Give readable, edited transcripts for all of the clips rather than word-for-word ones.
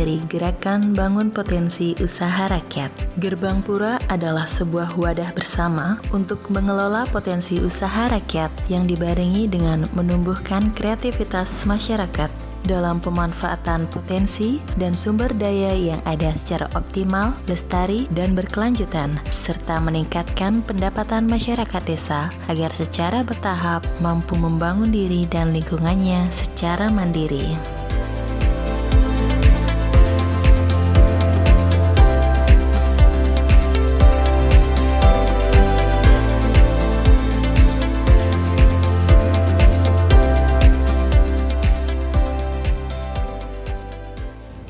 dari Gerakan Bangun Potensi Usaha Rakyat. Gerbang Pura adalah sebuah wadah bersama untuk mengelola potensi usaha rakyat yang dibarengi dengan menumbuhkan kreativitas masyarakat dalam pemanfaatan potensi dan sumber daya yang ada secara optimal, lestari, dan berkelanjutan, serta meningkatkan pendapatan masyarakat desa agar secara bertahap mampu membangun diri dan lingkungannya secara mandiri.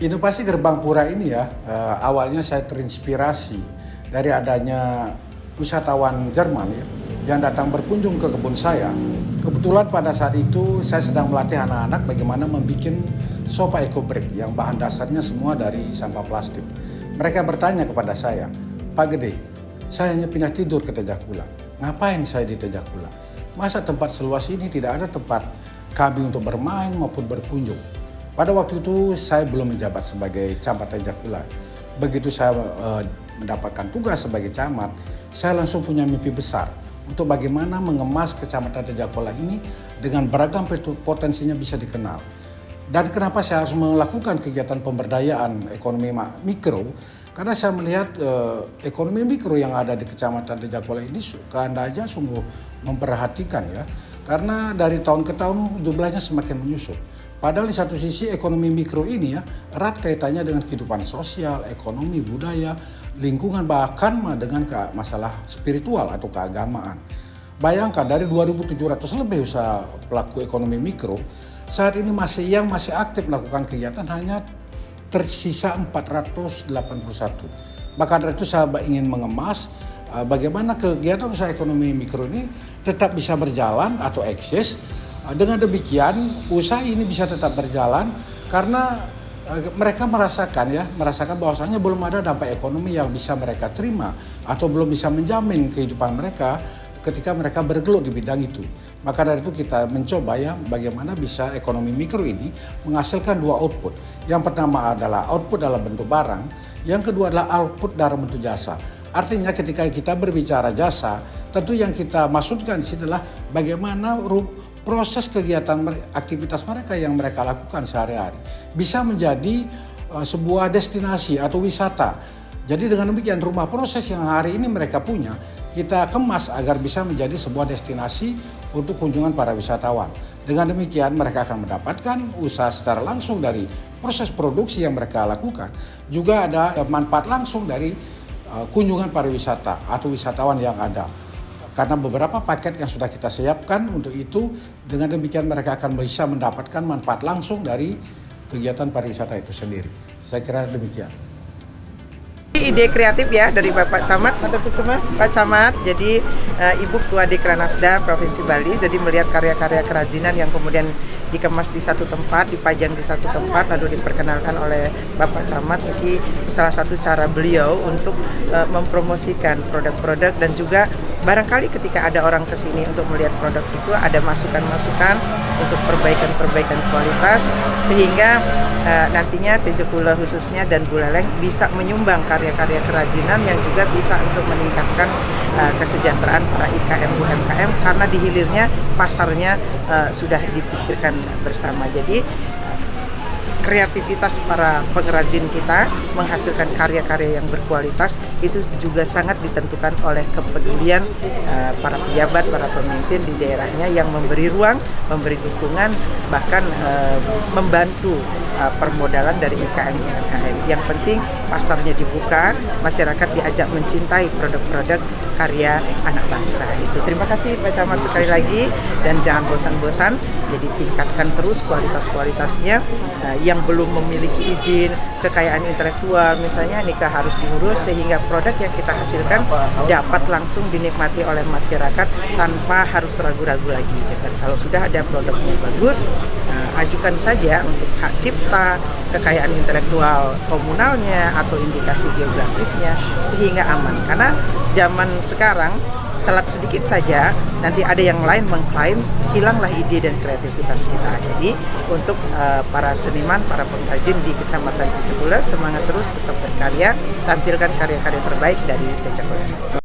Inovasi Gerbang Pura ini awalnya saya terinspirasi dari adanya wisatawan Jerman yang datang berkunjung ke kebun saya. Kebetulan pada saat itu saya sedang melatih anak-anak bagaimana membuat sofa eco brick yang bahan dasarnya semua dari sampah plastik. Mereka bertanya kepada saya, "Pak Gede, saya hanya pindah tidur ke Tejakula. Ngapain saya di Tejakula? Masa tempat seluas ini tidak ada tempat kami untuk bermain maupun berkunjung?" Pada waktu itu saya belum menjabat sebagai camat Tejakula. Begitu saya mendapatkan tugas sebagai camat, saya langsung punya mimpi besar untuk bagaimana mengemas kecamatan Tejakula ini dengan beragam potensinya bisa dikenal. Dan kenapa saya harus melakukan kegiatan pemberdayaan ekonomi mikro? Karena saya melihat ekonomi mikro yang ada di kecamatan Tejakula ini keadaannya sungguh memperhatikan ya. Karena dari tahun ke tahun jumlahnya semakin menyusut. Padahal di satu sisi ekonomi mikro ini erat kaitannya dengan kehidupan sosial, ekonomi, budaya, lingkungan, bahkan dengan masalah spiritual atau keagamaan. Bayangkan dari 2.700 lebih usaha pelaku ekonomi mikro, saat ini yang masih aktif melakukan kegiatan hanya tersisa 481. Maka dari itu saya ingin mengemas bagaimana kegiatan usaha ekonomi mikro ini tetap bisa berjalan atau eksis. Dengan demikian usaha ini bisa tetap berjalan karena mereka merasakan bahwasannya belum ada dampak ekonomi yang bisa mereka terima atau belum bisa menjamin kehidupan mereka ketika mereka bergelut di bidang itu. Maka dari itu kita mencoba bagaimana bisa ekonomi mikro ini menghasilkan dua output. Yang pertama adalah output dalam bentuk barang, yang kedua adalah output dalam bentuk jasa. Artinya ketika kita berbicara jasa, tentu yang kita maksudkan di sini adalah bagaimana proses kegiatan aktivitas mereka yang mereka lakukan sehari-hari bisa menjadi sebuah destinasi atau wisata. Jadi dengan demikian rumah proses yang hari ini mereka punya, kita kemas agar bisa menjadi sebuah destinasi untuk kunjungan para wisatawan. Dengan demikian mereka akan mendapatkan usaha secara langsung dari proses produksi yang mereka lakukan. Juga ada manfaat langsung dari kunjungan pariwisata atau wisatawan yang ada. Karena beberapa paket yang sudah kita siapkan untuk itu, dengan demikian mereka akan bisa mendapatkan manfaat langsung dari kegiatan pariwisata itu sendiri. Saya kira demikian. Ide kreatif ya dari Bapak Camat, Pak Camat. Jadi Ibu Ketua Dekranasda Provinsi Bali. Jadi melihat karya-karya kerajinan yang kemudian dikemas di satu tempat, dipajang di satu tempat, lalu diperkenalkan oleh Bapak Camat. Jadi salah satu cara beliau untuk mempromosikan produk-produk dan juga barangkali ketika ada orang kesini untuk melihat produk situ ada masukan-masukan untuk perbaikan-perbaikan kualitas sehingga nantinya Tejakula khususnya dan Buleleng bisa menyumbang karya-karya kerajinan yang juga bisa untuk meningkatkan kesejahteraan para IKM UMKM karena di hilirnya pasarnya sudah dipikirkan bersama. Jadi kreativitas para pengrajin kita menghasilkan karya-karya yang berkualitas itu juga sangat ditentukan oleh kepedulian para pejabat, para pemimpin di daerahnya yang memberi ruang, memberi dukungan, bahkan membantu permodalan dari UMKM. Yang penting pasarnya dibuka, masyarakat diajak mencintai produk-produk karya anak bangsa. Itu. Terima kasih Pak Camat sekali lagi dan jangan bosan-bosan. Jadi tingkatkan terus kualitas-kualitasnya. Yang belum memiliki izin kekayaan intelektual misalnya nikah harus diurus sehingga produk yang kita hasilkan dapat langsung dinikmati oleh masyarakat tanpa harus ragu-ragu lagi. Kalau sudah ada produknya bagus, ajukan saja untuk hak cipta, kekayaan intelektual komunalnya atau indikasi geografisnya sehingga aman. Karena zaman sekarang telat sedikit saja, nanti ada yang lain mengklaim hilanglah ide dan kreativitas kita. Jadi untuk para seniman, para pengrajin di Kecamatan Tecekule, semangat terus tetap berkarya, tampilkan karya-karya terbaik dari Tecekule.